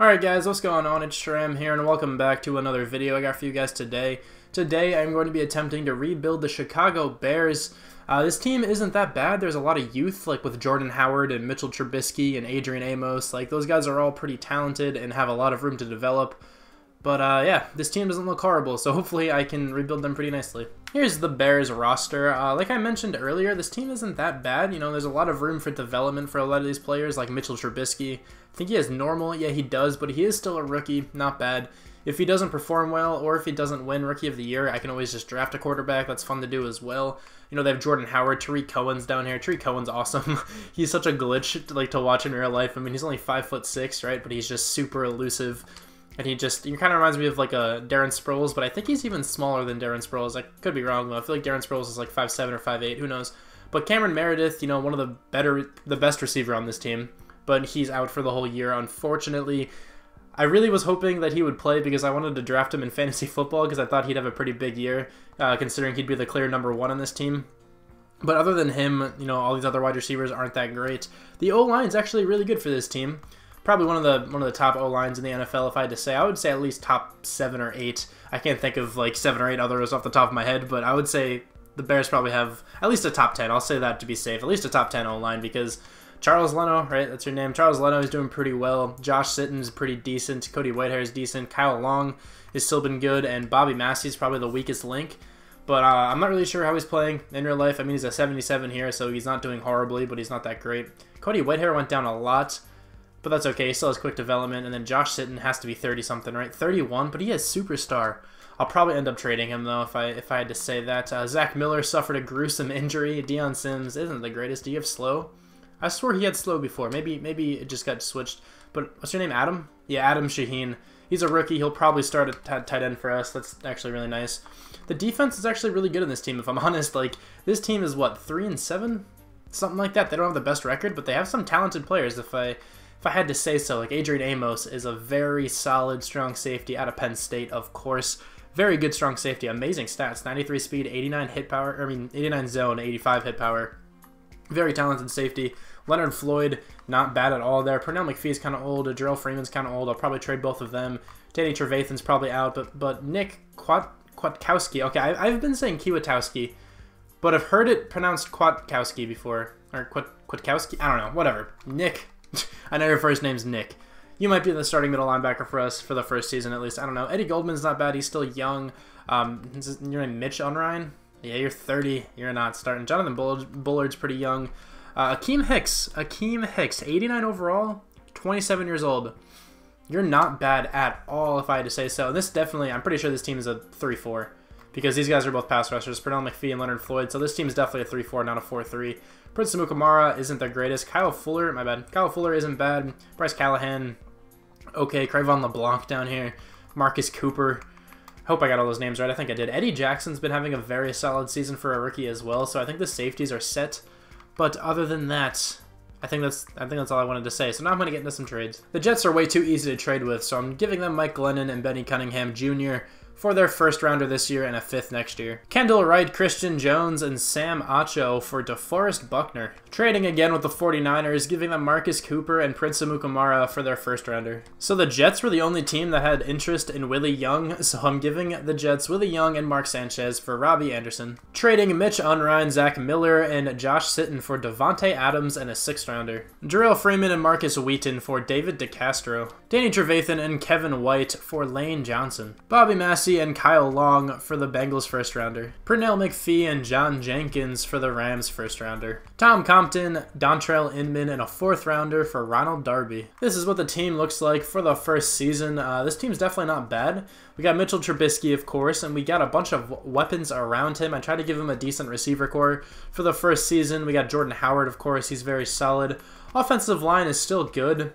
Alright guys, what's going on? It's Shram here and welcome back to another video I got for you guys today. Today I'm going to be attempting to rebuild the Chicago Bears. This team isn't that bad. There's a lot of youth, like with Jordan Howard and Mitchell Trubisky and Adrian Amos. Like, those guys are all pretty talented and have a lot of room to develop. But yeah, this team doesn't look horrible, so hopefully I can rebuild them pretty nicely. Here's the Bears roster. Like I mentioned earlier, this team isn't that bad. You know, there's a lot of room for development for a lot of these players, like Mitchell Trubisky. I think he has normal. Yeah, he does, but he is still a rookie. Not bad. If he doesn't perform well, or if he doesn't win Rookie of the Year, I can always just draft a quarterback. That's fun to do as well. You know, they have Jordan Howard, Tariq Cohen's down here. Tariq Cohen's awesome. He's such a glitch to watch in real life. I mean, he's only 5'6", right? But he's just super elusive. And he kind of reminds me of like a Darren Sproles, but I think he's even smaller than Darren Sproles. I could be wrong though. I feel like Darren Sproles is like 5'7" or 5'8", who knows. But Cameron Meredith, you know, one of the best receiver on this team, but he's out for the whole year, unfortunately. I really was hoping that he would play because I wanted to draft him in fantasy football because I thought he'd have a pretty big year, considering he'd be the clear #1 on this team. But other than him, you know, all these other wide receivers aren't that great. The O-line's actually really good for this team. Probably one of the top O-lines in the NFL, if I had to say. I would say at least top 7 or 8. I can't think of like 7 or 8 others off the top of my head, but I would say the Bears probably have at least a top 10. I'll say that to be safe. At least a top 10 O-line because Charles Leno, right? That's your name. Charles Leno is doing pretty well. Josh Sitton's pretty decent. Cody Whitehair is decent. Kyle Long has still been good, and Bobby Massey's probably the weakest link. But I'm not really sure how he's playing in real life. I mean, he's a 77 here, so he's not doing horribly, but he's not that great. Cody Whitehair went down a lot, but that's okay. He still has quick development. And then Josh Sitton has to be 30-something, right? 31, but he has superstar. I'll probably end up trading him, though, if I had to say that. Zach Miller suffered a gruesome injury. Deion Sims isn't the greatest. Do you have slow? I swore he had slow before. Maybe it just got switched. But what's your name, Adam? Yeah, Adam Shaheen. He's a rookie. He'll probably start at tight end for us. That's actually really nice. The defense is actually really good in this team, if I'm honest. Like, this team is, what, 3-7? Something like that. They don't have the best record, but they have some talented players, if I had to say so. Like, Adrian Amos is a very solid, strong safety out of Penn State, of course. Very good strong safety. Amazing stats. 93 speed, 89 hit power. 89 zone, 85 hit power. Very talented safety. Leonard Floyd, not bad at all there. Pernell McPhee's kind of old. Jarrell Freeman's kind of old. I'll probably trade both of them. Danny Trevathan's probably out. But Nick Kwiatkowski. Okay, I've been saying Kwiatkowski, but I've heard it pronounced Kwiatkowski before. Or Kwiatkowski? I don't know. Whatever. Nick. I know your first name's Nick. You might be the starting middle linebacker for us for the first season at least. I don't know. Eddie Goldman's not bad. He's still young. Your name Mitch Unrein? Yeah, you're 30. You're not starting. Jonathan Bullard's pretty young. Akeem Hicks, 89 overall, 27 years old. You're not bad at all, if I had to say so. This definitely, I'm pretty sure this team is a 3-4 because these guys are both pass rushers, Pernell McPhee and Leonard Floyd. So this team is definitely a 3-4, not a 4-3. Prince Amukamara isn't the greatest. Kyle Fuller, my bad. Kyle Fuller isn't bad. Bryce Callahan, okay. Crayvon LeBlanc down here. Marcus Cooper. Hope I got all those names right. I think I did. Eddie Jackson's been having a very solid season for a rookie as well, so I think the safeties are set. But other than that, I think that's all I wanted to say. So now I'm going to get into some trades. The Jets are way too easy to trade with, so I'm giving them Mike Glennon and Benny Cunningham Jr. for their first rounder this year and a 5th next year. Kendall Wright, Christian Jones, and Sam Acho for DeForest Buckner. Trading again with the 49ers, giving them Marcus Cooper and Prince Amukamara for their first rounder. So the Jets were the only team that had interest in Willie Young, so I'm giving the Jets Willie Young and Mark Sanchez for Robbie Anderson. Trading Mitch Unrein, Zach Miller, and Josh Sitton for Devontae Adams and a 6th rounder. Jarrell Freeman and Marcus Wheaton for David DeCastro. Danny Trevathan and Kevin White for Lane Johnson. Bobby Massey and Kyle Long for the Bengals first rounder. Pernell McPhee and John Jenkins for the Rams first rounder. Tom Compton, Dontrell Inman, and a 4th rounder for Ronald Darby. This is what the team looks like for the first season. This team's definitely not bad. We got Mitchell Trubisky, of course, and we got a bunch of weapons around him. I tried to give him a decent receiver core for the first season. We got Jordan Howard, of course. He's very solid. Offensive line is still good.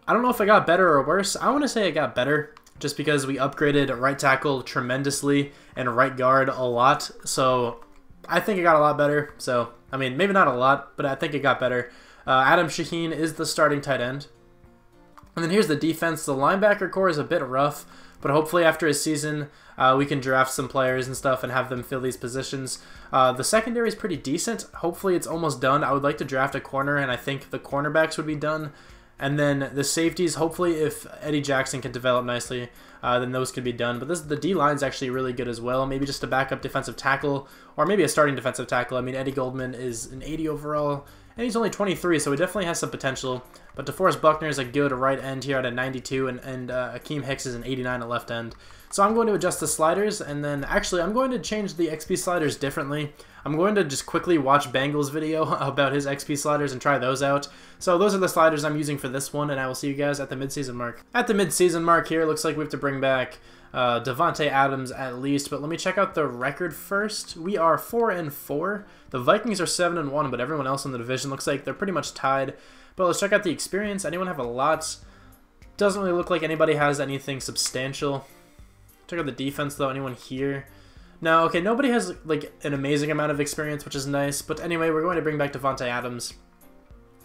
I don't know if it got better or worse. I want to say it got better, just because we upgraded right tackle tremendously and right guard a lot. So I think it got a lot better. So, I mean, maybe not a lot, but I think it got better. Adam Shaheen is the starting tight end. And then here's the defense. The linebacker core is a bit rough, but hopefully after a season, we can draft some players and stuff and have them fill these positions. The secondary is pretty decent. Hopefully it's almost done. I would like to draft a corner, and I think the cornerbacks would be done And then the safeties, hopefully if Eddie Jackson can develop nicely, then those could be done. But the D-line's actually really good as well. Maybe just a backup defensive tackle, or maybe a starting defensive tackle. I mean, Eddie Goldman is an 80 overall, and he's only 23, so he definitely has some potential. But DeForest Buckner is a good right end here at a 92, and Akeem Hicks is an 89 at left end. So I'm going to adjust the sliders, and then actually I'm going to change the XP sliders differently. I'm going to just quickly watch Bengal's video about his XP sliders and try those out. So those are the sliders I'm using for this one, and I will see you guys at the midseason mark. At the midseason mark here, it looks like we have to bring back Davante Adams at least, but let me check out the record first. We are 4-4. The Vikings are 7-1, but everyone else in the division looks like they're pretty much tied. But let's check out the experience. Anyone have a lot? Doesn't really look like anybody has anything substantial. Check out the defense though. Anyone here? No, okay, nobody has like an amazing amount of experience, which is nice. But anyway, we're going to bring back Davante Adams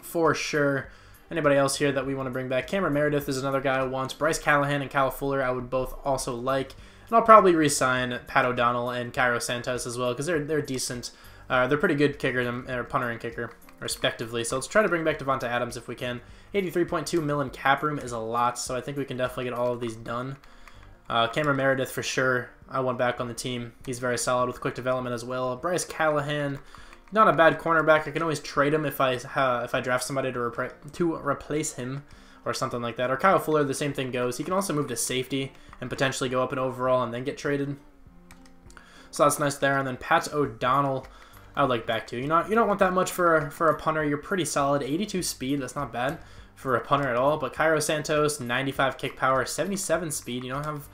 for sure. Anybody else here that we want to bring back? Cameron Meredith is another guy I want. Bryce Callahan and Kyle Fuller I would both also like. And I'll probably re-sign Pat O'Donnell and Cairo Santos as well, because they're decent. They're pretty good kickers, or punter and kicker, respectively. So let's try to bring back Davante Adams if we can. 83.2 million cap room is a lot, so I think we can definitely get all of these done. Cameron Meredith for sure, I want back on the team. He's very solid with quick development as well. Bryce Callahan, not a bad cornerback. I can always trade him if I draft somebody to replace him or something like that. Or Kyle Fuller, the same thing goes. He can also move to safety and potentially go up in overall and then get traded. So that's nice there. And then Pat O'Donnell, I would like back too. You don't want that much for a punter. You're pretty solid. 82 speed, that's not bad for a punter at all. But Cairo Santos, 95 kick power, 77 speed. You don't have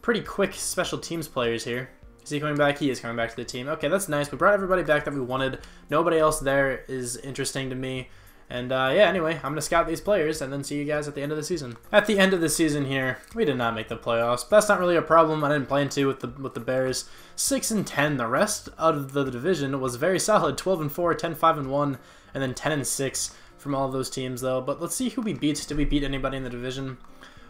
pretty quick special teams players here. Is he coming back? He is coming back to the team. Okay, that's nice. We brought everybody back that we wanted. Nobody else there is interesting to me. And yeah, anyway, I'm going to scout these players and then see you guys at the end of the season. At the end of the season here, we did not make the playoffs. But that's not really a problem. I didn't plan to with the Bears. 6-10. The rest of the division was very solid. 12-4, 10-5-1, and then 10-6 from all of those teams, though. But let's see who we beat. Did we beat anybody in the division?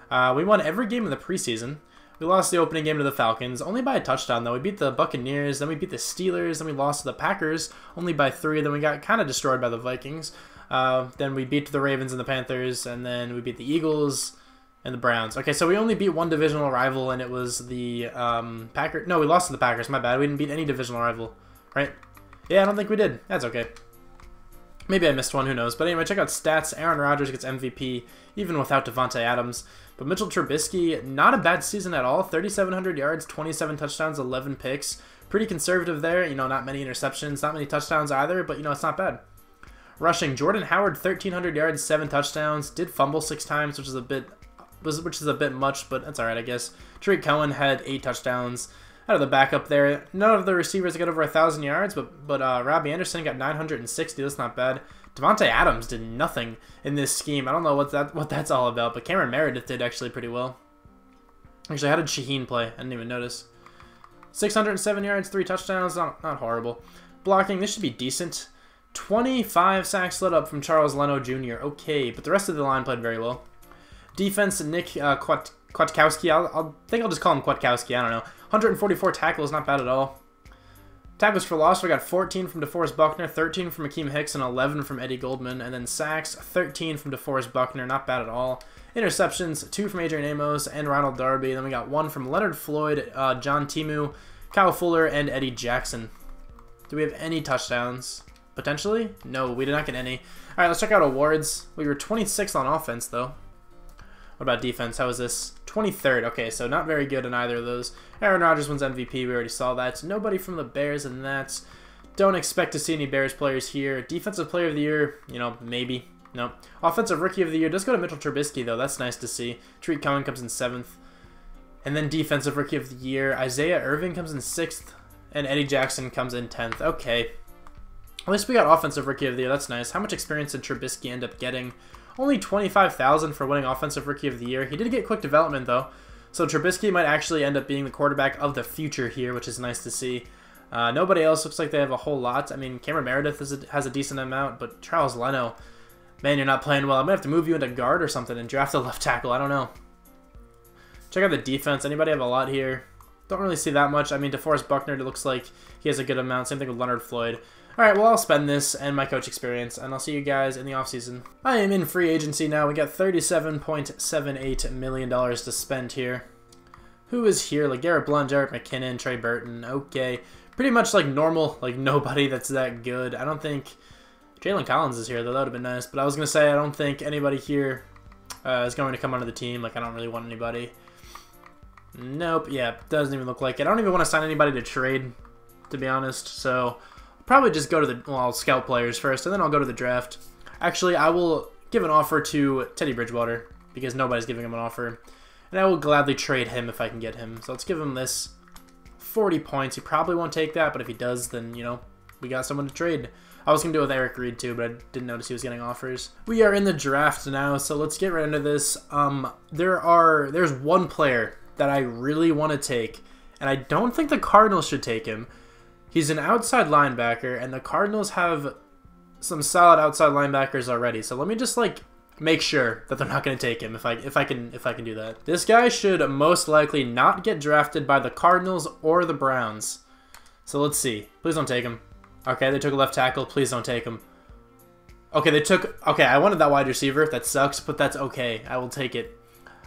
We won every game in the preseason. We lost the opening game to the Falcons, only by a touchdown, though. We beat the Buccaneers, then we beat the Steelers, then we lost to the Packers, only by 3, then we got kind of destroyed by the Vikings. Then we beat the Ravens and the Panthers, and then we beat the Eagles and the Browns. Okay, so we only beat one divisional rival, and it was the Packers. No, we lost to the Packers, my bad. We didn't beat any divisional rival, right? Yeah, I don't think we did. That's okay. Maybe I missed one, who knows. But anyway, check out stats. Aaron Rodgers gets MVP, even without Davante Adams. But Mitchell Trubisky, not a bad season at all. 3,700 yards, 27 touchdowns, 11 picks. Pretty conservative there. You know, not many interceptions, not many touchdowns either, but, you know, it's not bad. Rushing, Jordan Howard, 1,300 yards, 7 touchdowns. Did fumble 6 times, which is a bit much, but that's all right, I guess. Tariq Cohen had 8 touchdowns. Out of the backup there, none of the receivers got over 1,000 yards, but Robbie Anderson got 960. That's not bad. Davante Adams did nothing in this scheme. I don't know what that's all about, but Cameron Meredith did actually pretty well. Actually, how did Shaheen play? I didn't even notice. 607 yards, 3 touchdowns. Not horrible. Blocking, this should be decent. 25 sacks let up from Charles Leno Jr. Okay, but the rest of the line played very well. Defense, Nick Kwiatkowski. I think I'll just call him Kwiatkowski. I don't know. 144 tackles, not bad at all. Tackles for loss, we got 14 from DeForest Buckner, 13 from Akeem Hicks, and 11 from Eddie Goldman. And then sacks, 13 from DeForest Buckner, not bad at all. Interceptions, 2 from Adrian Amos and Ronald Darby. Then we got 1 from Leonard Floyd, John Timu, Kyle Fuller, and Eddie Jackson. Do we have any touchdowns? Potentially? No, we did not get any. All right, let's check out awards. We were 26th on offense, though. What about defense? How is this? 23rd. Okay, so not very good in either of those. Aaron Rodgers wins MVP. We already saw that. Nobody from the Bears in that. Don't expect to see any Bears players here. Defensive Player of the Year, you know, maybe. No. Offensive Rookie of the Year does go to Mitchell Trubisky, though. That's nice to see. Tariq Cohen comes in 7th. And then Defensive Rookie of the Year, Isaiah Irving comes in 6th. And Eddie Jackson comes in 10th. Okay. At least we got Offensive Rookie of the Year. That's nice. How much experience did Trubisky end up getting? Only 25,000 for winning Offensive Rookie of the Year. He did get quick development, though. So Trubisky might actually end up being the quarterback of the future here, which is nice to see. Nobody else looks like they have a whole lot. I mean, Cameron Meredith has a decent amount, but Charles Leno, man, you're not playing well. I'm going to have to move you into guard or something and draft a left tackle. I don't know. Check out the defense. Anybody have a lot here? Don't really see that much. I mean, DeForest Buckner, it looks like he has a good amount. Same thing with Leonard Floyd. Alright, well, I'll spend this and my coach experience, and I'll see you guys in the offseason. I am in free agency now. We got $37.78 million to spend here. Who is here? Like Garrett Blount, Jarrett McKinnon, Trey Burton. Okay. Pretty much like normal, like nobody that's that good. I don't think Jalen Collins is here, though. That would have been nice. But I was going to say, I don't think anybody here is going to come onto the team. Like, I don't really want anybody. Nope. Yeah, doesn't even look like it. I don't even want to sign anybody to trade, to be honest. So, I'll probably just go to the, well, I'll scout players first, and then I'll go to the draft. Actually, I will give an offer to Teddy Bridgewater, because nobody's giving him an offer. And I will gladly trade him if I can get him. So let's give him this 40 points. He probably won't take that, but if he does, then, you know, we got someone to trade. I was going to do it with Eric Reed too, but I didn't notice he was getting offers. We are in the draft now, so let's get right into this. There's one player that I really want to take, and I don't think the Cardinals should take him. He's an outside linebacker, and the Cardinals have some solid outside linebackers already. So let me just like make sure that they're not going to take him if I can do that. This guy should most likely not get drafted by the Cardinals or the Browns. So let's see. Please don't take him. Okay, they took a left tackle. Please don't take him. Okay, okay, I wanted that wide receiver. That sucks, but that's okay. I will take it.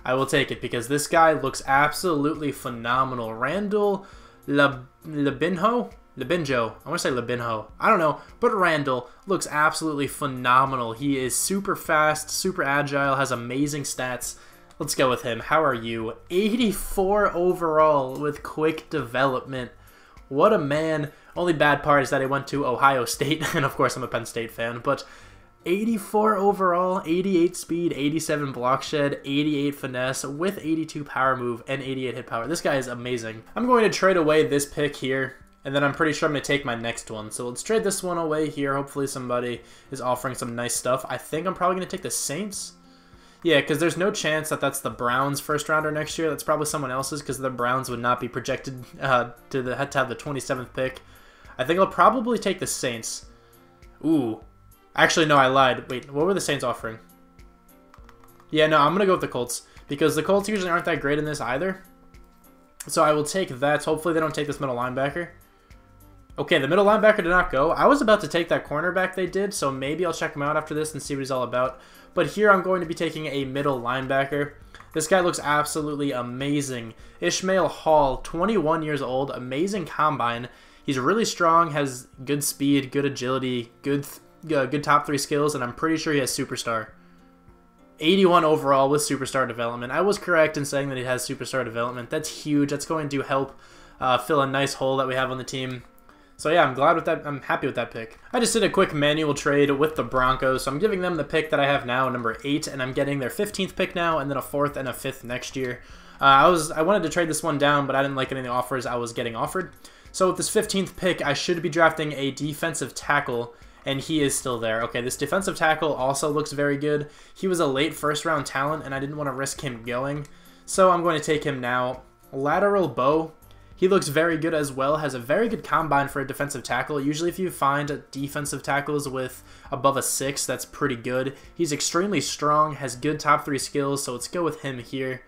I will take it because this guy looks absolutely phenomenal. Randall Lebinjo? I want to say Lebinjo. I don't know, but Randall looks absolutely phenomenal. He is super fast, super agile, has amazing stats. Let's go with him. How are you? 84 overall with quick development. What a man. Only bad part is that he went to Ohio State, and of course I'm a Penn State fan, but 84 overall, 88 speed, 87 block shed, 88 finesse, with 82 power move, and 88 hit power. This guy is amazing. I'm going to trade away this pick here, and then I'm pretty sure I'm going to take my next one. So let's trade this one away here. Hopefully somebody is offering some nice stuff. I think I'm probably going to take the Saints. Yeah, because there's no chance that that's the Browns' first rounder next year. That's probably someone else's because the Browns would not be projected to have the 27th pick. I think I'll probably take the Saints. Ooh. Actually, no, I lied. Wait, what were the Saints offering? Yeah, no, I'm going to go with the Colts because the Colts usually aren't that great in this either. So I will take that. Hopefully they don't take this middle linebacker. Okay, the middle linebacker did not go. I was about to take that cornerback they did, so maybe I'll check him out after this and see what he's all about. But here I'm going to be taking a middle linebacker. This guy looks absolutely amazing. Ishmael Hall, 21 years old, amazing combine. He's really strong, has good speed, good agility, good top 3 skills, and I'm pretty sure he has superstar. 81 overall with superstar development. I was correct in saying that he has superstar development. That's huge. That's going to help fill a nice hole that we have on the team. So yeah, I'm glad with that. I'm happy with that pick. I just did a quick manual trade with the Broncos, so I'm giving them the pick that I have now, number 8, and I'm getting their 15th pick now, and then a 4th and a 5th next year. I wanted to trade this one down, but I didn't like any of the offers I was getting offered. So with this 15th pick, I should be drafting a defensive tackle, and he is still there. Okay, this defensive tackle also looks very good. He was a late first-round talent, and I didn't want to risk him going, so I'm going to take him now. Lateral Bow. He looks very good as well, has a very good combine for a defensive tackle. Usually if you find defensive tackles with above a 6, that's pretty good. He's extremely strong, has good top 3 skills, so let's go with him here.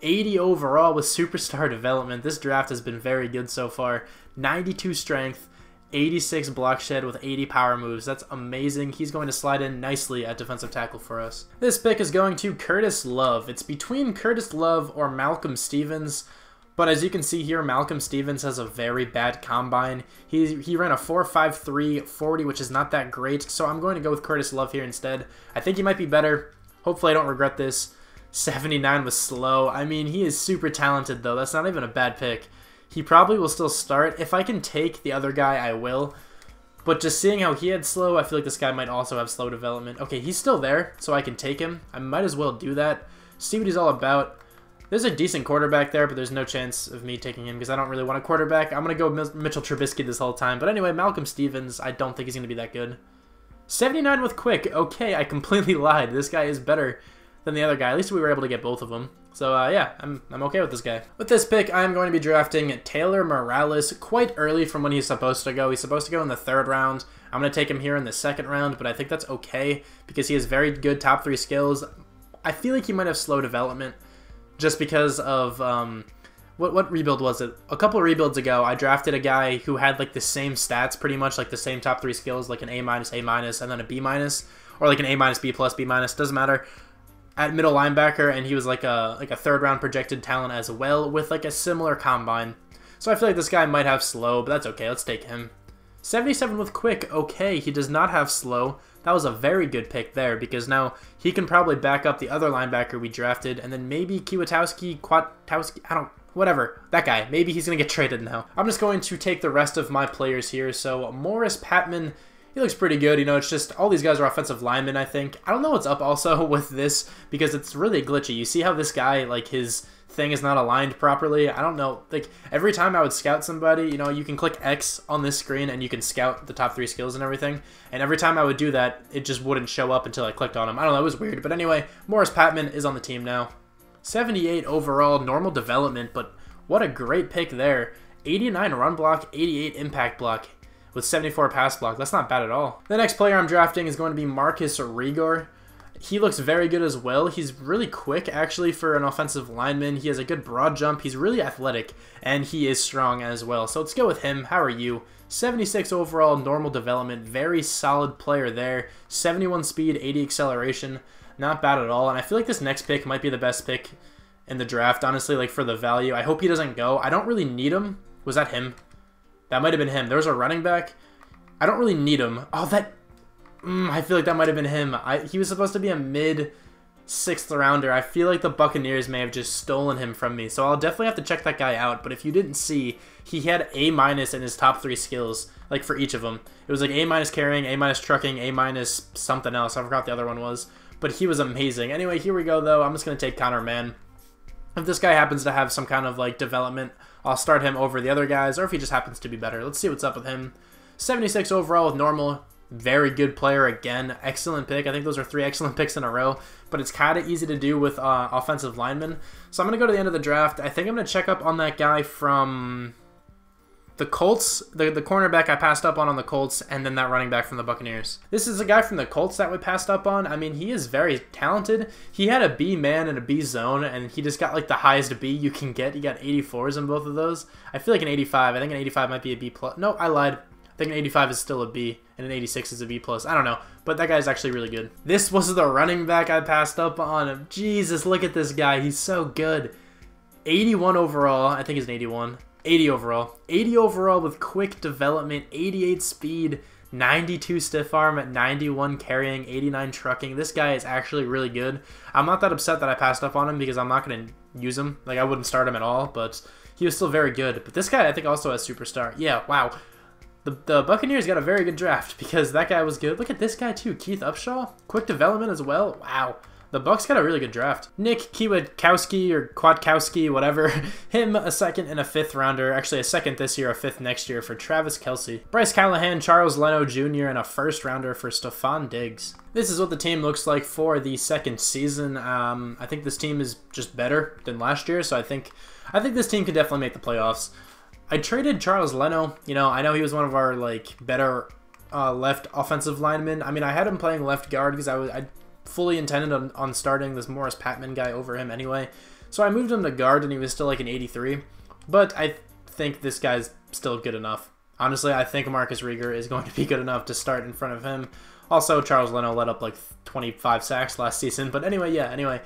80 overall with superstar development. This draft has been very good so far. 92 strength, 86 block shed with 80 power moves. That's amazing. He's going to slide in nicely at defensive tackle for us. This pick is going to Curtis Love. It's between Curtis Love or Malcolm Stevens. But as you can see here, Malcolm Stevens has a very bad combine. He ran a 4.53 40, which is not that great. So I'm going to go with Curtis Love here instead. I think he might be better. Hopefully I don't regret this. 79 was slow. I mean, he is super talented, though. That's not even a bad pick. He probably will still start. If I can take the other guy, I will. But just seeing how he had slow, I feel like this guy might also have slow development. Okay, he's still there, so I can take him. I might as well do that. See what he's all about. There's a decent quarterback there, but there's no chance of me taking him because I don't really want a quarterback. I'm going to go with Mitchell Trubisky this whole time. But anyway, Malcolm Stevens, I don't think he's going to be that good. 79 with quick. Okay, I completely lied. This guy is better than the other guy. At least we were able to get both of them. So, yeah, I'm okay with this guy. With this pick, I'm going to be drafting Taylor Morales quite early from when he's supposed to go. He's supposed to go in the 3rd round. I'm going to take him here in the 2nd round, but I think that's okay because he has very good top 3 skills. I feel like he might have slow development just because of what rebuild was it? A couple of rebuilds ago, I drafted a guy who had like the same stats, pretty much like the same top 3 skills, like an A-, A-, and then a B-, or like an A-, B+, B-, doesn't matter, at middle linebacker, and he was like a 3rd round projected talent as well, with like a similar combine. So I feel like this guy might have slow, but that's okay. Let's take him. 77 with quick. Okay, he does not have slow. That was a very good pick there, because now he can probably back up the other linebacker we drafted, and then maybe Kwiatkowski, whatever, that guy. Maybe he's going to get traded now. I'm just going to take the rest of my players here. So Morris Patman, he looks pretty good. You know, it's just all these guys are offensive linemen, I think. I don't know what's up also with this, because it's really glitchy. You see how this guy, like, his thing is not aligned properly? I don't know. Like, every time I would scout somebody, you know, you can click X on this screen and you can scout the top 3 skills and everything. And every time I would do that, it just wouldn't show up until I clicked on him. I don't know. It was weird. But anyway, Morris Patman is on the team now. 78 overall, normal development, but what a great pick there. 89 run block, 88 impact block, with 74 pass block. That's not bad at all. The next player I'm drafting is going to be Marcus Rigor. He looks very good as well. He's really quick, actually, for an offensive lineman. He has a good broad jump. He's really athletic, and he is strong as well. So let's go with him. How are you? 76 overall, normal development. Very solid player there. 71 speed, 80 acceleration. Not bad at all. And I feel like this next pick might be the best pick in the draft, honestly, like for the value. I hope he doesn't go. I don't really need him. Was that him? That might have been him. There was a running back. I don't really need him. Oh, that... I feel like that might have been him. He was supposed to be a mid-6th rounder. I feel like the Buccaneers may have just stolen him from me. So I'll definitely have to check that guy out. But if you didn't see, he had A- in his top 3 skills, like for each of them. It was like A- carrying, A- trucking, A- something else. I forgot the other one was. But he was amazing. Anyway, here we go, though. I'm just going to take Connor Mann. If this guy happens to have some kind of like development, I'll start him over the other guys, or if he just happens to be better. Let's see what's up with him. 76 overall with normal. Very good player again. Excellent pick. I think those are 3 excellent picks in a row, but it's kind of easy to do with offensive linemen. So I'm going to go to the end of the draft. I think I'm going to check up on that guy from the Colts, the cornerback I passed up on the Colts, and then that running back from the Buccaneers. This is a guy from the Colts that we passed up on. I mean, he is very talented. He had a B man and a B zone, and he just got like the highest B you can get. He got 84s in both of those. I feel like an 85. I think an 85 might be a B plus. No, I lied. I think an 85 is still a B, and an 86 is a B+. I don't know, but that guy's actually really good. This was the running back I passed up on. Jesus, look at this guy. He's so good. 81 overall. I think he's an 81. 80 overall. 80 overall with quick development, 88 speed, 92 stiff arm, 91 carrying, 89 trucking. This guy is actually really good. I'm not that upset that I passed up on him because I'm not going to use him. Like, I wouldn't start him at all, but he was still very good. But this guy, I think, also has superstar. Yeah, wow. The Buccaneers got a very good draft because that guy was good. Look at this guy too, Keith Upshaw. Quick development as well. Wow. The Bucs got a really good draft. Nick Kwiatkowski or Kwiatkowski, whatever. Him a 2nd and a 5th rounder. Actually a 2nd this year, a 5th next year for Travis Kelce. Bryce Callahan, Charles Leno Jr., and a 1st rounder for Stephon Diggs. This is what the team looks like for the 2nd season. I think this team is just better than last year, so I think this team could definitely make the playoffs. I traded Charles Leno. You know, I know he was one of our like better left offensive linemen. I mean, I had him playing left guard because I fully intended on starting this Morris Patman guy over him anyway. So I moved him to guard, and he was still like an 83. But I think this guy's still good enough. Honestly, I think Marcus Rigor is going to be good enough to start in front of him. Also, Charles Leno let up like 25 sacks last season. But anyway, yeah, anyway.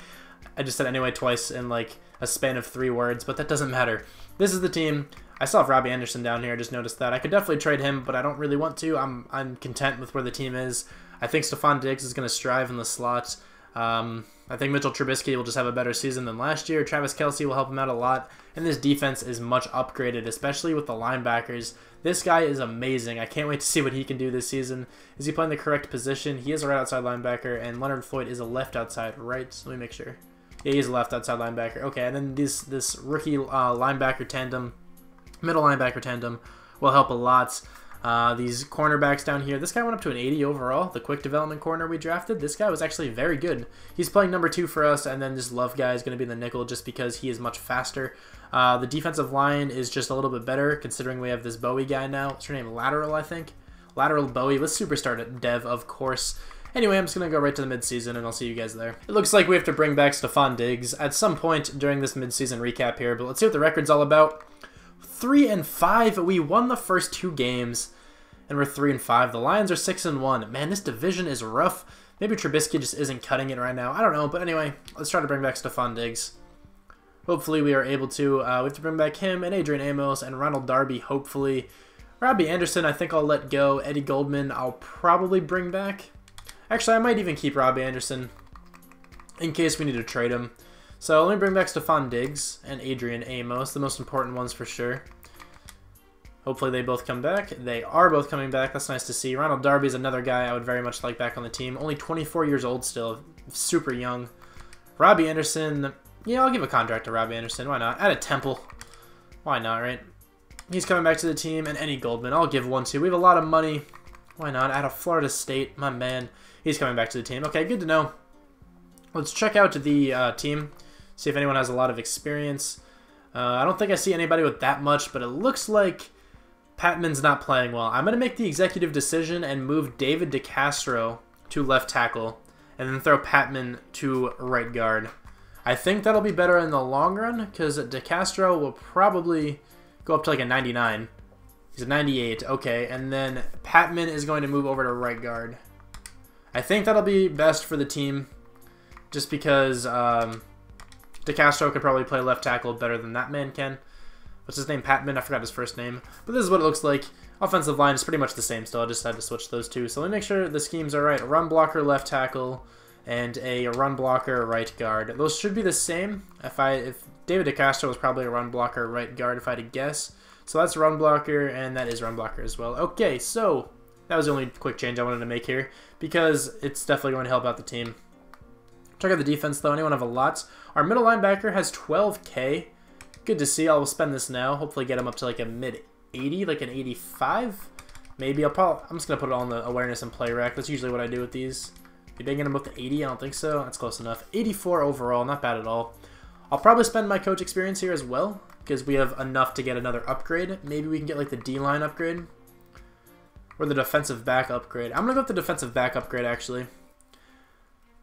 I just said anyway twice in like a span of 3 words, but that doesn't matter. This is the team. I still have Robbie Anderson down here. I just noticed that. I could definitely trade him, but I don't really want to. I'm content with where the team is. I think Stephon Diggs is going to strive in the slot. I think Mitchell Trubisky will just have a better season than last year. Travis Kelce will help him out a lot. And this defense is much upgraded, especially with the linebackers. This guy is amazing. I can't wait to see what he can do this season. Is he playing the correct position? He is a right outside linebacker, and Leonard Floyd is a left outside right. So let me make sure. Yeah, he's a left outside linebacker. Okay, and then this rookie linebacker tandem, middle linebacker tandem, will help a lot. These cornerbacks down here, this guy went up to an 80 overall. The quick development corner we drafted, this guy was actually very good. He's playing number 2 for us, and then this Love guy is going to be in the nickel just because he is much faster. The defensive line is just a little bit better considering we have this Bowie guy now. What's her name? Lateral, I think. Lateral Bowie with superstar Dev, of course. Anyway, I'm just going to go right to the midseason, and I'll see you guys there. It looks like we have to bring back Stephon Diggs at some point during this midseason recap here, but let's see what the record's all about. 3-5. We won the first 2 games, and we're 3-5. The Lions are 6-1. Man, this division is rough. Maybe Trubisky just isn't cutting it right now. I don't know, but anyway, let's try to bring back Stephon Diggs. Hopefully we are able to. We have to bring back him and Adrian Amos and Ronald Darby, hopefully. Robbie Anderson, I think I'll let go. Eddie Goldman, I'll probably bring back. Actually, I might even keep Robbie Anderson in case we need to trade him. So let me bring back Stephon Diggs and Adrian Amos, the most important ones for sure. Hopefully they both come back. They are both coming back. That's nice to see. Ronald Darby is another guy I would very much like back on the team. Only 24 years old still. Super young. Robbie Anderson, yeah, I'll give a contract to Robbie Anderson. Why not? At a Temple. Why not, right? He's coming back to the team. And Eddie Goldman, I'll give one to. We have a lot of money. Why not? Out of Florida State, my man. He's coming back to the team. Okay, good to know. Let's check out the team. See if anyone has a lot of experience. I don't think I see anybody with that much, but it looks like Patman's not playing well. I'm going to make the executive decision and move David DeCastro to left tackle, and then throw Patman to right guard. I think that'll be better in the long run, because DeCastro will probably go up to like a 99. He's a 98, okay, and then Patman is going to move over to right guard. I think that'll be best for the team, just because DeCastro could probably play left tackle better than that man can. What's his name? Patman? I forgot his first name. But this is what it looks like. Offensive line is pretty much the same still. I just had to switch those two. So let me make sure the schemes are right. A run blocker left tackle and a run blocker right guard. Those should be the same. If David DeCastro was probably a run blocker right guard if I had to guess. So that's run blocker, and that is run blocker as well. Okay, so that was the only quick change I wanted to make here, because it's definitely going to help out the team. Check out the defense, though. Anyone have a lot? Our middle linebacker has 12K. Good to see. I'll spend this now. Hopefully get him up to like a mid-80, like an 85. Maybe I'm just going to put it on the awareness and play rack. That's usually what I do with these. Be banging him up to 80? I don't think so. That's close enough. 84 overall. Not bad at all. I'll probably spend my coach experience here as well, because we have enough to get another upgrade. Maybe we can get like the D-line upgrade. Or the defensive back upgrade. I'm going to go with the defensive back upgrade, actually.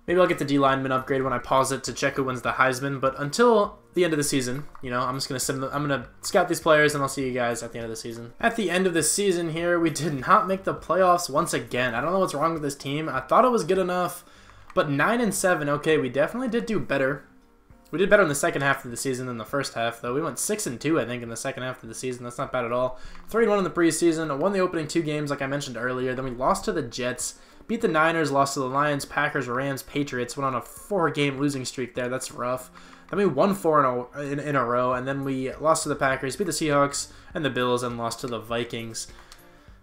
Maybe I'll get the D-lineman upgrade when I pause it to check who wins the Heisman. But until the end of the season, you know, I'm just going to scout these players, and I'll see you guys at the end of the season. At the end of the season here, we did not make the playoffs once again. I don't know what's wrong with this team. I thought it was good enough, but 9-7. Okay, we definitely did do better. We did better in the second half of the season than the first half, though. We went 6-2, I think, in the second half of the season. That's not bad at all. 3-1 in the preseason. Won the opening 2 games, like I mentioned earlier. Then we lost to the Jets, beat the Niners, lost to the Lions, Packers, Rams, Patriots. Went on a 4-game losing streak there. That's rough. Then we won 4 in a row, and then we lost to the Packers, beat the Seahawks and the Bills, and lost to the Vikings.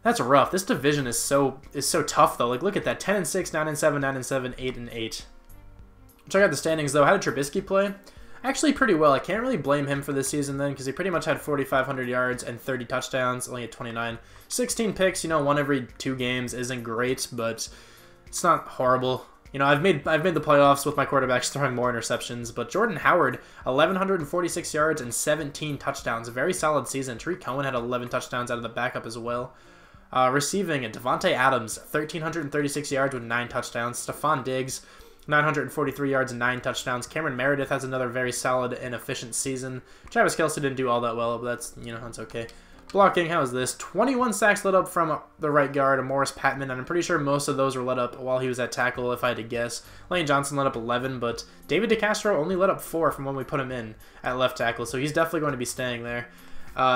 That's rough. This division is so tough, though. Like, look at that. 10-6, 9-7, 9-7, 8-8. Check out the standings, though. How did Trubisky play? Actually, pretty well. I can't really blame him for this season, then, because he pretty much had 4,500 yards and 30 touchdowns, only at 29. 16 picks, you know, 1 every 2 games isn't great, but it's not horrible. You know, I've made the playoffs with my quarterbacks throwing more interceptions, but Jordan Howard, 1,146 yards and 17 touchdowns. A very solid season. Tariq Cohen had 11 touchdowns out of the backup as well. Receiving, Devontae Adams, 1,336 yards with 9 touchdowns. Stephon Diggs, 943 yards and 9 touchdowns. Cameron Meredith has another very solid and efficient season. Travis Kelce didn't do all that well, but that's, you know, that's okay. Blocking, how is this? 21 sacks let up from the right guard, Morris Patman, and I'm pretty sure most of those were let up while he was at tackle, if I had to guess. Lane Johnson let up 11, but David DeCastro only let up 4 from when we put him in at left tackle, so he's definitely going to be staying there.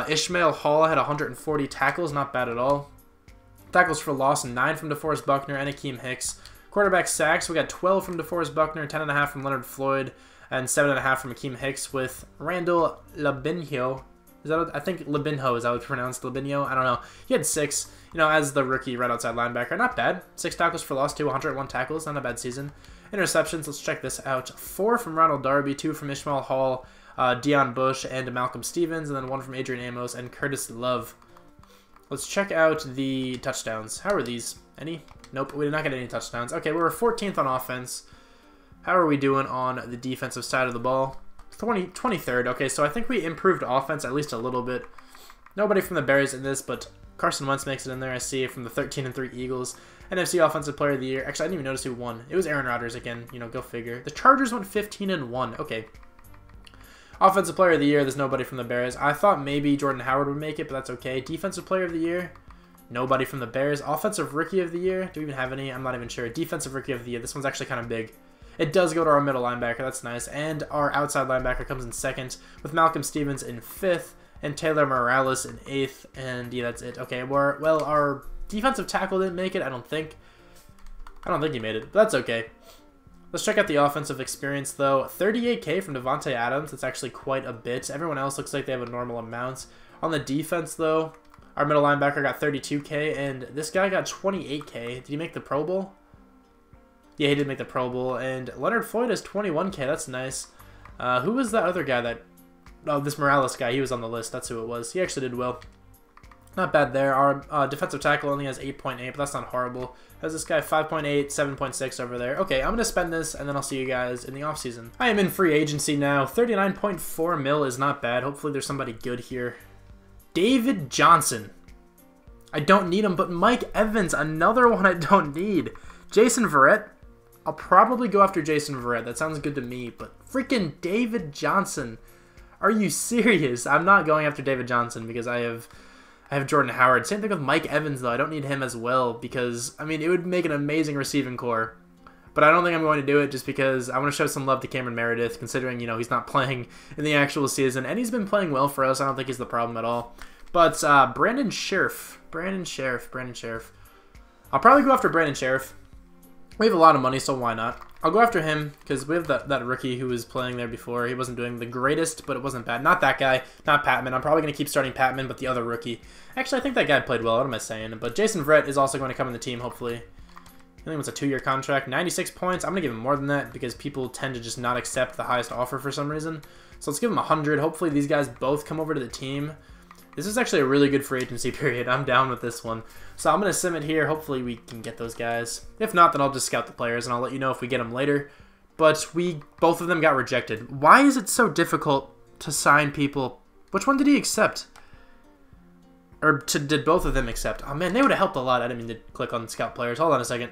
Ishmael Hall had 140 tackles, not bad at all. Tackles for loss, 9 from DeForest Buckner and Akeem Hicks. Quarterback sacks, we got 12 from DeForest Buckner, 10.5 from Leonard Floyd, and 7.5 from Akeem Hicks, with Randall Labinho. I think Labinho, is that what it's pronounced? Labinho? I don't know. He had 6, you know, as the rookie right outside linebacker. Not bad. 6 tackles for loss, 101 tackles. Not a bad season. Interceptions, let's check this out. 4 from Ronald Darby, 2 from Ishmael Hall, Deion Bush, and Malcolm Stevens, and then 1 from Adrian Amos and Curtis Love. Let's check out the touchdowns. How are these? Any? Nope, we did not get any touchdowns. Okay, we were 14th on offense. How are we doing on the defensive side of the ball? 23rd. Okay, so I think we improved offense at least a little bit. Nobody from the Bears in this, but Carson Wentz makes it in there. I see it from the 13-3 Eagles. NFC Offensive Player of the Year. Actually, I didn't even notice who won. It was Aaron Rodgers again. You know, go figure. The Chargers went 15-1. Okay. Offensive Player of the Year, there's nobody from the Bears. I thought maybe Jordan Howard would make it, but that's okay. Defensive Player of the Year, nobody from the Bears. Offensive Rookie of the Year, do we even have any? I'm not even sure. Defensive Rookie of the Year, this one's actually kind of big. It does go to our middle linebacker, that's nice. And our outside linebacker comes in second, with Malcolm Stevens in fifth, and Taylor Morales in eighth. And yeah, that's it. Okay, well, our defensive tackle didn't make it, I don't think he made it, but that's okay. Let's check out the offensive experience, though. 38K from Devontae Adams. That's actually quite a bit. Everyone else looks like they have a normal amount. On the defense, though, our middle linebacker got 32K, and this guy got 28K. Did he make the Pro Bowl? Yeah, he did make the Pro Bowl. And Leonard Floyd has 21K. That's nice. Who was that other guy that... Oh, this Morales guy. He was on the list. That's who it was. He actually did well. Not bad there. Our defensive tackle only has 8.8, but that's not horrible. Has this guy 5.8, 7.6 over there. Okay, I'm going to spend this, and then I'll see you guys in the offseason. I am in free agency now. 39.4 mil is not bad. Hopefully there's somebody good here. David Johnson. I don't need him, but Mike Evans, another one I don't need. Jason Verrett. I'll probably go after Jason Verrett. That sounds good to me, but freaking David Johnson. Are you serious? I'm not going after David Johnson because I have Jordan Howard. Same thing with Mike Evans, though. I don't need him as well because, I mean, it would make an amazing receiving core. But I don't think I'm going to do it just because I want to show some love to Cameron Meredith, considering, you know, he's not playing in the actual season. And he's been playing well for us. I don't think he's the problem at all. But Brandon Scherff. I'll probably go after Brandon Scherff. We have a lot of money, so why not? I'll go after him because we have that rookie who was playing there before. He wasn't doing the greatest, but it wasn't bad. Not that guy, not Patman. I'm probably going to keep starting Patman, but the other rookie. Actually, I think that guy played well. What am I saying? But Jason Verrett is also going to come in the team, hopefully. I think it's a 2-year contract. 96 points. I'm going to give him more than that because people tend to just not accept the highest offer for some reason. So let's give him 100. Hopefully these guys both come over to the team. This is actually a really good free agency period. I'm down with this one. So I'm going to sim it here. Hopefully we can get those guys. If not, then I'll just scout the players, and I'll let you know if we get them later. But both of them got rejected. Why is it so difficult to sign people? Which one did he accept? Or did both of them accept? Oh, man, they would have helped a lot. I didn't mean to click on scout players. Hold on a second.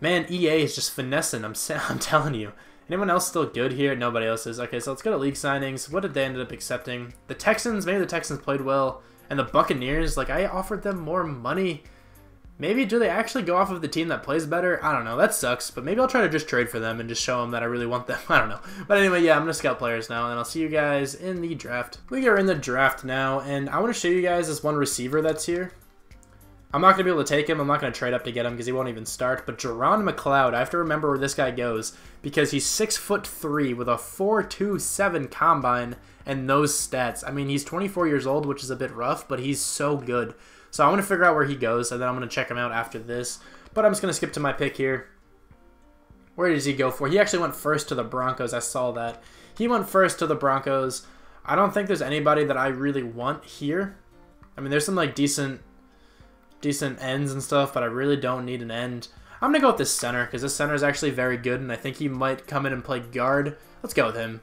Man, EA is just finessing. I'm telling you. Anyone else still good here? Nobody else is. Okay, so let's go to league signings. What did they end up accepting? The Texans, maybe the Texans played well. And the Buccaneers, like, I offered them more money. Maybe do they actually go off of the team that plays better? I don't know. That sucks. But maybe I'll try to just trade for them and just show them that I really want them. I don't know. But anyway, yeah, I'm going to scout players now. And I'll see you guys in the draft. We are in the draft now. And I want to show you guys this one receiver that's here. I'm not going to be able to take him. I'm not going to trade up to get him because he won't even start. But Jerron McLeod, I have to remember where this guy goes because he's 6'3" with a 4.27 combine and those stats. I mean, he's 24 years old, which is a bit rough, but he's so good. So I want to figure out where he goes, and then I'm going to check him out after this. But I'm just going to skip to my pick here. Where does he go for? He actually went first to the Broncos. I saw that. He went first to the Broncos. I don't think there's anybody that I really want here. I mean, there's some like decent ends and stuff, but I really don't need an end. I'm going to go with this center because this center is actually very good, and I think he might come in and play guard. Let's go with him.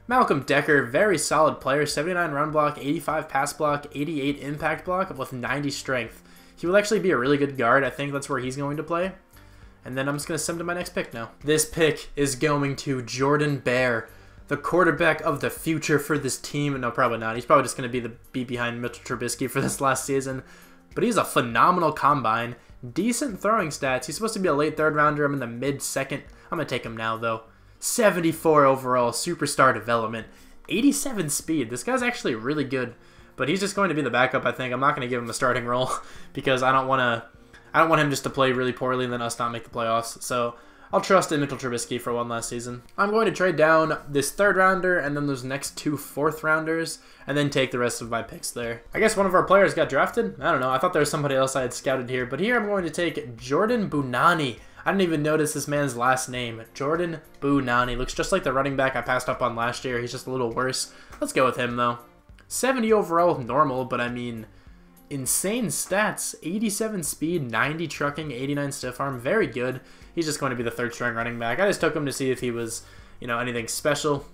Malcolm Decker, very solid player, 79 run block, 85 pass block, 88 impact block with 90 strength. He will actually be a really good guard. I think that's where he's going to play. And then I'm just going to sim to my next pick now. This pick is going to Jordan Bear, the quarterback of the future for this team. No, probably not. He's probably just going to be behind Mitchell Trubisky for this last season. But he's a phenomenal combine. Decent throwing stats. He's supposed to be a late third rounder. I'm in the mid-second. I'm going to take him now, though. 74 overall, superstar development. 87 speed. This guy's actually really good. But he's just going to be the backup, I think. I'm not going to give him a starting role because I don't want him just to play really poorly and then us not make the playoffs. So I'll trust in Mitchell Trubisky for one last season. I'm going to trade down this third rounder and then those next two fourth rounders and then take the rest of my picks there. I guess one of our players got drafted. I don't know. I thought there was somebody else I had scouted here. But here I'm going to take Jordan Bounani. I didn't even notice this man's last name. Jordan Bounani. Looks just like the running back I passed up on last year. He's just a little worse. Let's go with him, though. 70 overall, normal, but I mean, insane stats. 87 speed, 90 trucking, 89 stiff arm. Very good. He's just going to be the third string running back. I just took him to see if he was, you know, anything special.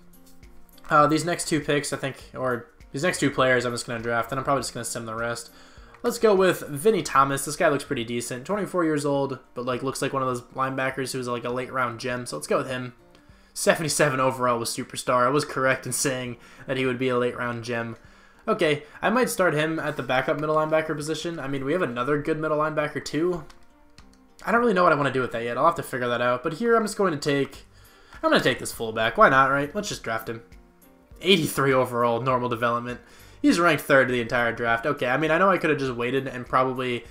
These next two picks, I think, or these next two players I'm just going to draft, and I'm probably just going to sim the rest. Let's go with Vinny Thomas. This guy looks pretty decent. 24 years old, but like looks like one of those linebackers who's like a late round gem. So let's go with him. 77 overall was superstar. I was correct in saying that he would be a late round gem. Okay, I might start him at the backup middle linebacker position. I mean, we have another good middle linebacker too. I don't really know what I want to do with that yet. I'll have to figure that out. But here I'm going to take this fullback. Why not, right? Let's just draft him. 83 overall, normal development. He's ranked 3rd of the entire draft. Okay, I mean, I know I could have just waited and probably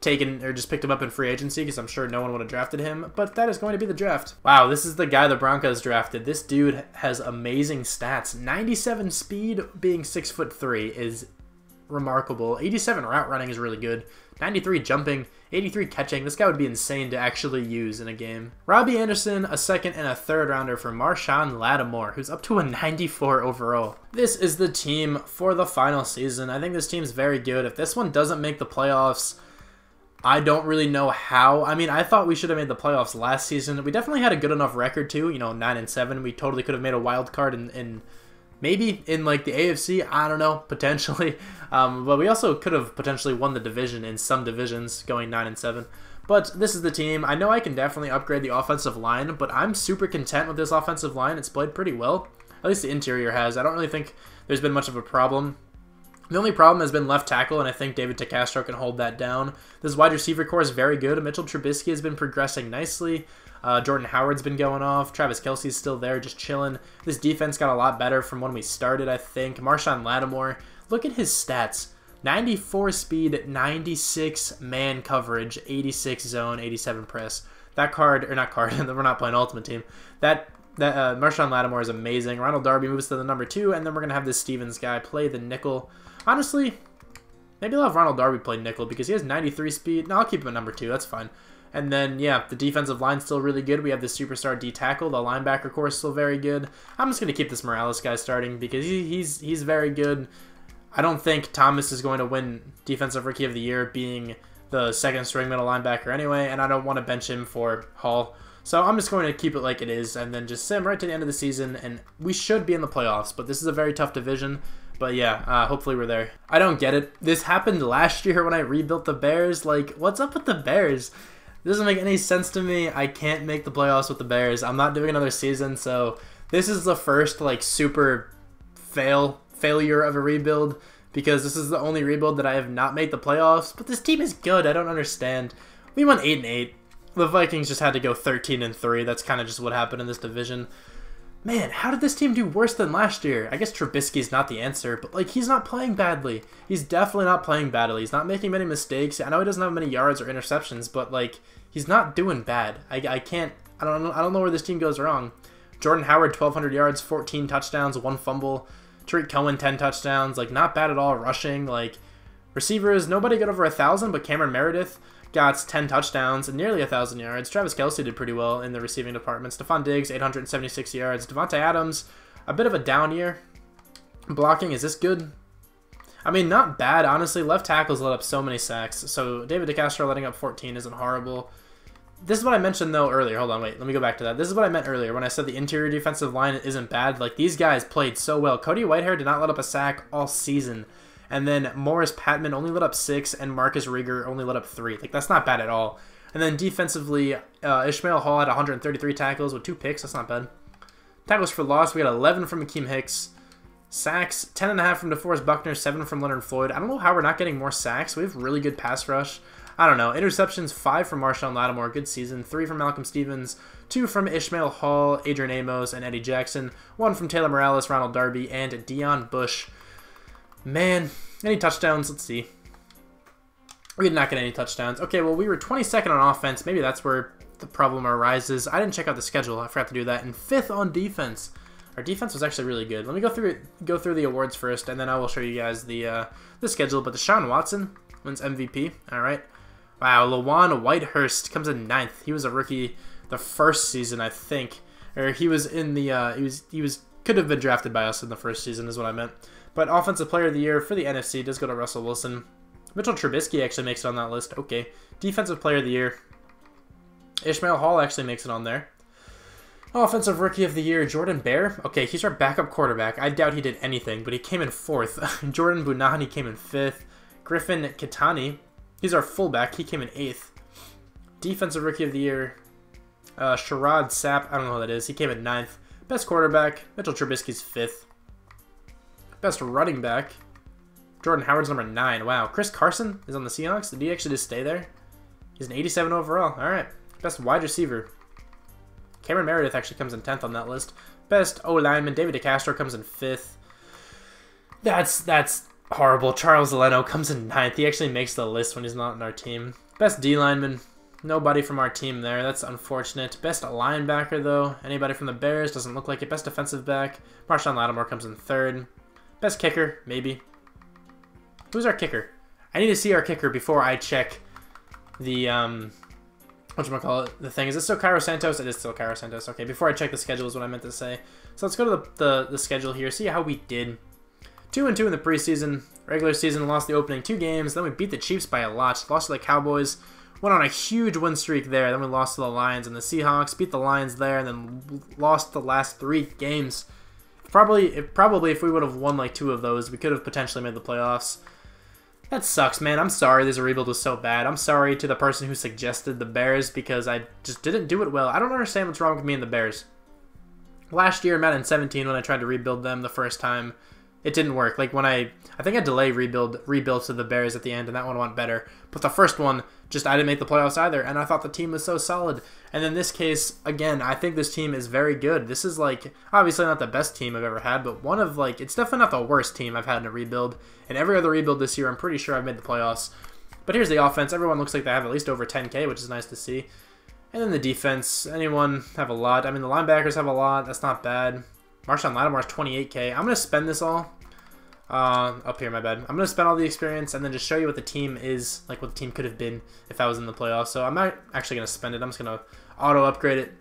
taken or just picked him up in free agency because I'm sure no one would have drafted him, but that is going to be the draft. Wow, this is the guy the Broncos drafted. This dude has amazing stats. 97 speed, being 6'3" is remarkable. 87 route running is really good. 93 jumping, 83 catching. This guy would be insane to actually use in a game. Robbie Anderson, a 2nd and a 3rd rounder for Marshon Lattimore, who's up to a 94 overall. This is the team for the final season. I think this team's very good. If this one doesn't make the playoffs, I don't really know how. I mean, I thought we should have made the playoffs last season. We definitely had a good enough record too, you know, 9-7. We totally could have made a wild card in maybe in like the AFC, I don't know, potentially. But we also could have potentially won the division in some divisions going 9-7. But this is the team. I know I can definitely upgrade the offensive line, but I'm super content with this offensive line. It's played pretty well. At least the interior has. I don't really think there's been much of a problem. The only problem has been left tackle, and I think David DeCastro can hold that down. This wide receiver core is very good. Mitchell Trubisky has been progressing nicely. Jordan Howard's been going off. Travis Kelce's still there, just chilling. This defense got a lot better from when we started, I think. Marshon Lattimore, look at his stats. 94 speed, 96 man coverage, 86 zone, 87 press. That card, or not card, we're not playing Ultimate Team. Marshon Lattimore is amazing. Ronald Darby moves to the number 2, and then we're going to have this Stevens guy play the nickel. Honestly, maybe I'll have Ronald Darby play nickel because he has 93 speed. No, I'll keep him at number 2. That's fine. And then, yeah, the defensive line's still really good. We have this superstar D tackle. The linebacker core is still very good. I'm just going to keep this Morales guy starting because he's very good. I don't think Thomas is going to win Defensive Rookie of the Year being the 2nd string middle linebacker anyway, and I don't want to bench him for Hall. So I'm just going to keep it like it is and then just sim right to the end of the season, and we should be in the playoffs, but this is a very tough division. But yeah, hopefully we're there. I don't get it. This happened last year when I rebuilt the Bears. Like, what's up with the Bears? It doesn't make any sense to me. I can't make the playoffs with the Bears. I'm not doing another season, so this is the first like super failure of a rebuild because this is the only rebuild that I have not made the playoffs. But this team is good. I don't understand. We went 8-8. The Vikings just had to go 13-3. That's kind of just what happened in this division. Man, how did this team do worse than last year? I guess Trubisky's not the answer, but like he's not playing badly. He's definitely not playing badly. He's not making many mistakes. I know he doesn't have many yards or interceptions, but like he's not doing bad. I don't know where this team goes wrong. Jordan Howard 1,200 yards, 14 touchdowns, 1 fumble. Tariq Cohen 10 touchdowns. Like not bad at all rushing. Like receivers, nobody got over 1,000, but Cameron Meredith got 10 touchdowns and nearly 1,000 yards. Travis Kelce did pretty well in the receiving department. Stephon Diggs, 876 yards. Devontae Adams, a bit of a down year. Blocking, is this good? I mean, not bad, honestly. Left tackles let up so many sacks. So David DeCastro letting up 14 isn't horrible. This is what I mentioned, though, earlier. Hold on, wait. Let me go back to that. This is what I meant earlier when I said the interior defensive line isn't bad. Like, these guys played so well. Cody Whitehair did not let up a sack all season. And then Morris Patman only let up 6, and Marcus Rieger only let up 3. Like, that's not bad at all. And then defensively, Ishmael Hall had 133 tackles with 2 picks. That's not bad. Tackles for loss, we got 11 from Akeem Hicks. Sacks, 10.5 from DeForest Buckner, 7 from Leonard Floyd. I don't know how we're not getting more sacks. We have really good pass rush. I don't know. Interceptions, 5 from Marshon Lattimore. Good season. 3 from Malcolm Stevens. 2 from Ishmael Hall, Adrian Amos, and Eddie Jackson. 1 from Taylor Morales, Ronald Darby, and Deion Bush. Man, any touchdowns? Let's see. We did not get any touchdowns. Okay, well, we were 22nd on offense. Maybe that's where the problem arises. I didn't check out the schedule. I forgot to do that. And 5th on defense. Our defense was actually really good. Let me go through the awards first, and then I will show you guys the schedule. But Deshaun Watson wins MVP. All right. Wow, Lawan Whitehurst comes in 9th. He was a rookie the first season, I think. Or he was in the could have been drafted by us in the first season is what I meant. But Offensive Player of the Year for the NFC does go to Russell Wilson. Mitchell Trubisky actually makes it on that list. Okay. Defensive Player of the Year. Ishmael Hall actually makes it on there. Offensive Rookie of the Year, Jordan Bear. Okay, he's our backup quarterback. I doubt he did anything, but he came in 4th. Jordan Bunani came in 5th. Griffin Kitani. He's our fullback. He came in 8th. Defensive Rookie of the Year, Sherrod Sapp. I don't know who that is. He came in 9th. Best quarterback, Mitchell Trubisky's 5th. Best running back, Jordan Howard's number 9. Wow. Chris Carson is on the Seahawks. Did he actually just stay there? He's an 87 overall. All right. Best wide receiver, Cameron Meredith actually comes in 10th on that list. Best O-lineman, David DeCastro comes in 5th. That's horrible. Charles Leno comes in 9th. He actually makes the list when he's not on our team. Best D-lineman, nobody from our team there. That's unfortunate. Best linebacker, though, anybody from the Bears? Doesn't look like it. Best defensive back, Marshawn Lattimore comes in 3rd. Best kicker, maybe. Who's our kicker? I need to see our kicker before I check the, whatchamacallit, the thing. Is it still Cairo Santos? It is still Cairo Santos. Okay, before I check the schedule is what I meant to say. So let's go to the schedule here, see how we did. 2-2 in the preseason. Regular season, lost the opening 2 games. Then we beat the Chiefs by a lot. Lost to the Cowboys. Went on a huge win streak there. Then we lost to the Lions and the Seahawks. Beat the Lions there, and then lost the last 3 games. Probably if we would have won like 2 of those, we could have potentially made the playoffs. That sucks, man. I'm sorry this rebuild was so bad. I'm sorry to the person who suggested the Bears because I just didn't do it well. I don't understand what's wrong with me and the Bears. Last year, Madden 17, when I tried to rebuild them the first time, it didn't work. Like when I think I delayed rebuilds to the Bears at the end, and that one went better. But the first one, I didn't make the playoffs either, and I thought the team was so solid. And in this case, again, I think this team is very good. This is like obviously not the best team I've ever had, but one of it's definitely not the worst team I've had in a rebuild. And every other rebuild this year, I'm pretty sure I've made the playoffs. But here's the offense. Everyone looks like they have at least over 10K, which is nice to see. And then the defense, anyone have a lot. I mean, the linebackers have a lot. That's not bad. Marshawn Lattimore has 28K. I'm going to spend this all. Up here, my bad. I'm going to spend all the experience and then just show you what the team is, like what the team could have been if I was in the playoffs. So I'm not actually going to spend it. I'm just going to auto-upgrade it.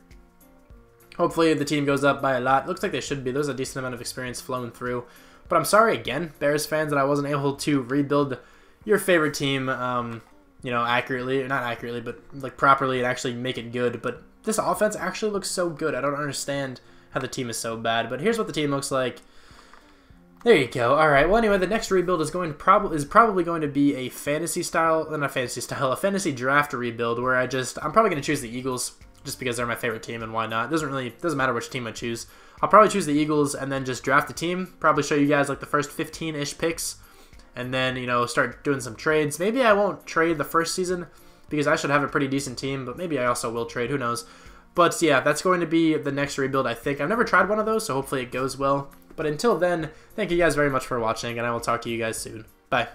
Hopefully the team goes up by a lot. Looks like they should be. There's a decent amount of experience flowing through. But I'm sorry again, Bears fans, that I wasn't able to rebuild your favorite team, you know, accurately. Or not accurately, but like properly and actually make it good. But this offense actually looks so good. I don't understand how the team is so bad. But here's what the team looks like. There you go. All right. Well, anyway, the next rebuild is probably going to be a fantasy fantasy draft rebuild where I'm probably going to choose the Eagles just because they're my favorite team and why not? Doesn't matter which team I choose. I'll probably choose the Eagles and then just draft the team. Probably show you guys like the first 15-ish picks and then, you know, start doing some trades. Maybe I won't trade the first season because I should have a pretty decent team, but maybe I also will trade. Who knows? But yeah, that's going to be the next rebuild, I think. I've never tried one of those, so hopefully it goes well. But until then, thank you guys very much for watching, and I will talk to you guys soon. Bye.